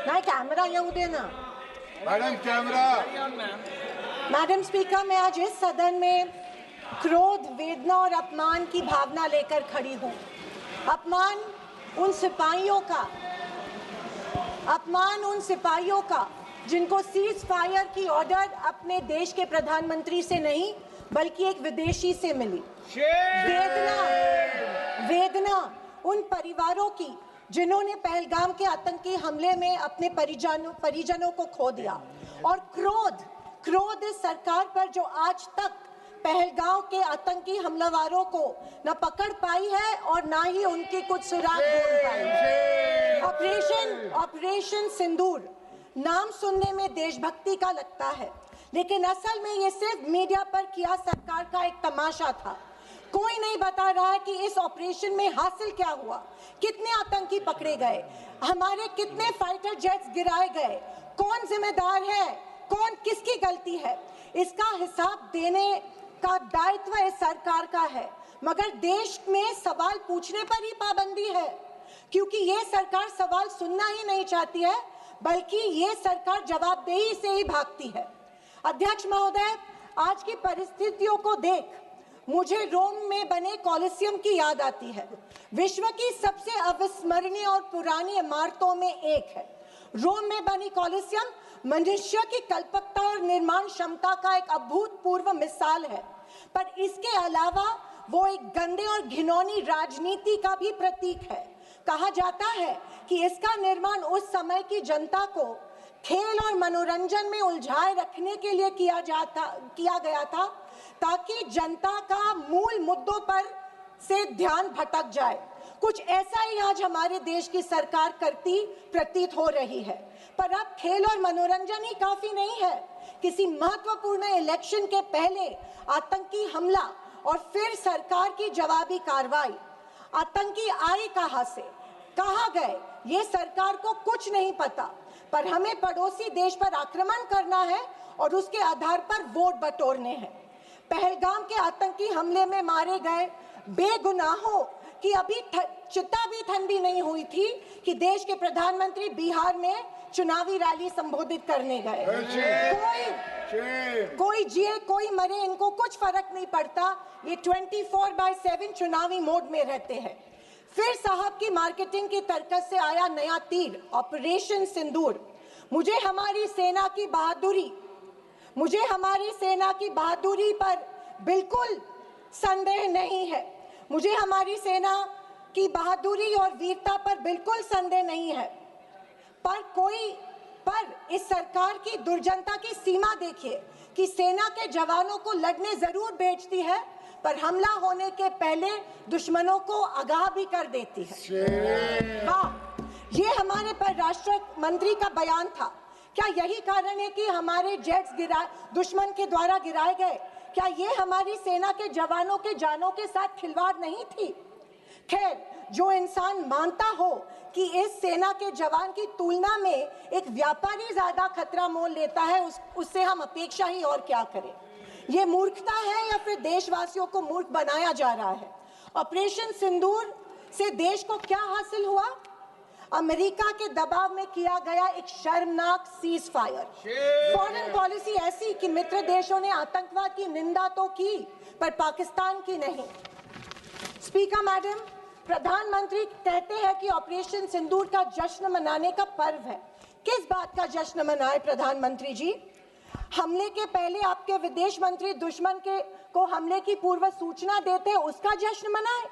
नाही कॅमेरा येऊ दे ना। Madam camera. मैडम स्पीकर, मैं आज इस सदन में क्रोध, वेदना और अपमान की भावना लेकर खड़ी हूँ। अपमान उन सिपाहियों का जिनको सीज फायर की ऑर्डर अपने देश के प्रधानमंत्री से नहीं बल्कि एक विदेशी से मिली। वेदना उन परिवारों की जिन्होंने पहलगाम के आतंकी हमले में अपने परिजनों को खो दिया। और क्रोध इस सरकार पर जो आज तक पहलगाम के आतंकी हमलावरों को न पकड़ पाई है और ना ही उनके कुछ सुराग ढूंढ पाई है। ऑपरेशन सिंदूर नाम सुनने में देशभक्ति का लगता है, लेकिन असल में ये सिर्फ मीडिया पर किया सरकार का एक तमाशा था। कोई नहीं बता रहा है कि इस ऑपरेशन में हासिल क्या हुआ, कितने आतंकी पकड़े गए, हमारे कितने फाइटर जेट्स गिराए गए, कौन जिम्मेदार है, कौन किसकी गलती है। इसका हिसाब देने का दायित्व इस सरकार का है, मगर देश में सवाल पूछने पर ही पाबंदी है, क्योंकि ये सरकार सवाल सुनना ही नहीं चाहती है, बल्कि ये सरकार जवाबदेही से ही भागती है। अध्यक्ष महोदय, आज की परिस्थितियों को देख मुझे रोम में बने कॉलिसियम की याद आती है। विश्व की सबसे अविस्मरणीय और पुरानी इमारतों में एक है। रोम में बनी कॉलिसियम मनुष्य की कल्पकता और निर्माण क्षमता का एक अभूतपूर्व मिसाल है, पर इसके अलावा वो एक गंदे और घिनौनी राजनीति का भी प्रतीक है। कहा जाता है कि इसका निर्माण उस समय की जनता को खेल और मनोरंजन में उलझाए रखने के लिए किया गया था, ताकि जनता का मूल मुद्दों पर से ध्यान भटक जाए। कुछ ऐसा ही आज हमारे देश की सरकार करती प्रतीत हो रही है। पर अब खेल और मनोरंजन ही काफी नहीं है। किसी महत्वपूर्ण इलेक्शन के पहले आतंकी हमला और फिर सरकार की जवाबी कार्रवाई। आतंकी आए कहां से, कहां गए, ये सरकार को कुछ नहीं पता, पर हमें पड़ोसी देश पर आक्रमण करना है और उसके आधार पर वोट बटोरने हैं। पहलगाम के आतंकी हमले में मारे गए बेगुनाहों की अभी चिता भी ठंडी नहीं हुई थी कि देश के प्रधानमंत्री बिहार में चुनावी रैली संबोधित करने गए। कोई जिए कोई मरे, इनको कुछ फर्क नहीं पड़ता। ये 24/7 चुनावी मोड में रहते हैं। फिर साहब की मार्केटिंग की तरकस से आया नया तीर, ऑपरेशन सिंदूर। मुझे हमारी सेना की बहादुरी पर बिल्कुल संदेह नहीं है। मुझे हमारी सेना की बहादुरी और वीरता पर बिल्कुल संदेह नहीं है, पर इस सरकार की दुर्जनता की सीमा देखिए कि सेना के जवानों को लड़ने जरूर भेजती है, पर हमला होने के पहले दुश्मनों को आगाह भी कर देती है। वाह, ये हमारे परराष्ट्र मंत्री का बयान था। क्या यही कारण है कि हमारे जेट्स दुश्मन के द्वारा गिराए गए? क्या ये हमारी सेना के जवानों के जानों के साथ खिलवाड़ नहीं थी? खैर, जो इंसान मानता हो कि इस सेना के जवान की तुलना में एक व्यापारी ज्यादा खतरा मोल लेता है, उससे हम अपेक्षा ही और क्या करें। ये मूर्खता है या फिर देशवासियों को मूर्ख बनाया जा रहा है? ऑपरेशन सिंदूर से देश को क्या हासिल हुआ? अमेरिका के दबाव में किया गया एक शर्मनाक सीज फायर। फॉरेन पॉलिसी ऐसी कि मित्र देशों ने आतंकवाद की निंदा तो की, पर पाकिस्तान की नहीं। स्पीकर मैडम, प्रधानमंत्री कहते हैं कि ऑपरेशन सिंदूर का जश्न मनाने का पर्व है। किस बात का जश्न मनाए प्रधानमंत्री जी? हमले के पहले आपके विदेश मंत्री दुश्मन को हमले की पूर्व सूचना देते, उसका जश्न मनाए?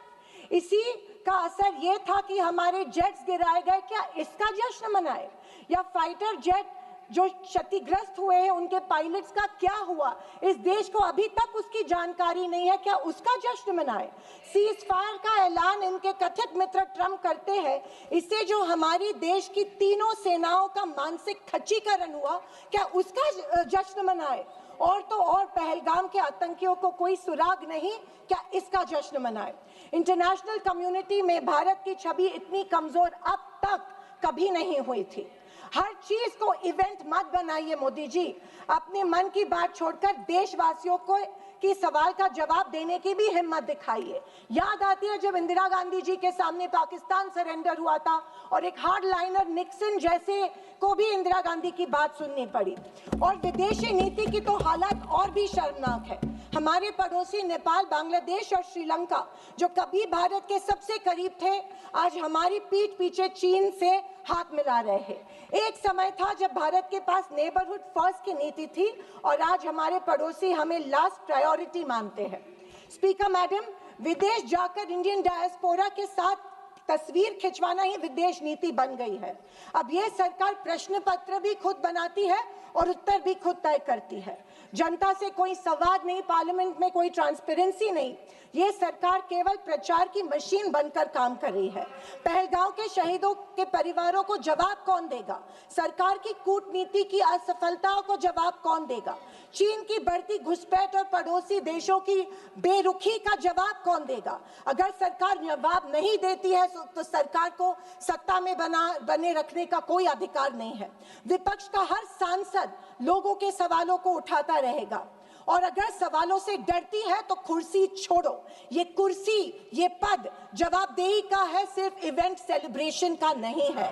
इसी का असर ये था कि हमारे जेट्स गिराए गए, क्या इसका जश्न मनाए? या फाइटर जेट जो क्षतिग्रस्त हुए हैं उनके पायलट्स का क्या हुआ, इस देश को अभी तक उसकी जानकारी नहीं है, क्या उसका जश्न मनाए? सीज फायर का ऐलान इनके कथित मित्र ट्रंप करते हैं, इससे जो हमारी देश की तीनों सेनाओं का मानसिक खच्चीकरण हुआ, क्या उसका जश्न मनाए? और तो और पहलगाम के आतंकियों को कोई सुराग नहीं, क्या इसका जश्न मनाए? इंटरनेशनल कम्युनिटी में भारत की छवि इतनी कमजोर अब तक कभी नहीं हुई थी। हर चीज को इवेंट मत बनाइए मोदी जी। अपने मन की बात छोड़कर देशवासियों को कि सवाल का जवाब देने की भी हिम्मत दिखाइए। याद आती है जब इंदिरा गांधी जी के सामने पाकिस्तान सरेंडर हुआ था और एक हार्ड लाइनर निक्सन जैसे को भी इंदिरा गांधी की बात सुननी पड़ी। और विदेशी नीति की तो हालत और भी शर्मनाक है। हमारे पड़ोसी नेपाल, बांग्लादेश और श्रीलंका जो कभी भारत के सबसे करीब थे, आज हमारी पीठ पीछे चीन से हाथ मिला रहे हैं। एक समय था जब भारत के पास नेबरहुड फर्स्ट की नीति थी और आज हमारे पड़ोसी हमें लास्ट प्रायोरिटी मानते हैं। स्पीकर मैडम, विदेश जाकर इंडियन डायस्पोरा के साथ तस्वीर खिंचवाना ही विदेश नीति बन गई है। अब ये सरकार प्रश्न पत्र भी खुद बनाती है और उत्तर भी खुद तय करती है। जनता से कोई संवाद नहीं, पार्लियामेंट में कोई ट्रांसपेरेंसी नहीं। ये सरकार केवल प्रचार की मशीन बनकर काम कर रही है। पहलगांव के शहीदों के परिवारों को जवाब कौन देगा? सरकार की कूटनीति की असफलताओं को जवाब कौन देगा? चीन की बढ़ती घुसपैठ और पड़ोसी देशों की बेरुखी का जवाब कौन देगा? अगर सरकार जवाब नहीं देती है तो सरकार को सत्ता में बने रखने का कोई अधिकार नहीं है। विपक्ष का हर सांसद लोगों के सवालों को उठाता रहेगा और अगर सवालों से डरती है तो कुर्सी छोड़ो। ये कुर्सी, ये पद जवाबदेही का है, सिर्फ इवेंट सेलिब्रेशन का नहीं है।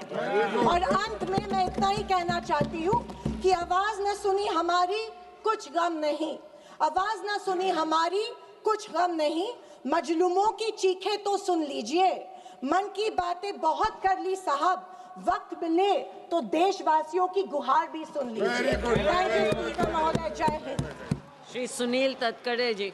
और अंत में मैं इतना ही कहना चाहती हूँ कि आवाज न सुनी हमारी, कुछ गम नहीं। आवाज न सुनी हमारी, कुछ गम नहीं। मजलूमों की चीखें तो सुन लीजिए। मन की बातें बहुत कर ली साहब, वक्त मिले तो देशवासियों की गुहार भी सुन लीजिए। थैंक यू महोदय। जय हिंद। श्री सुनील तटकरे जी।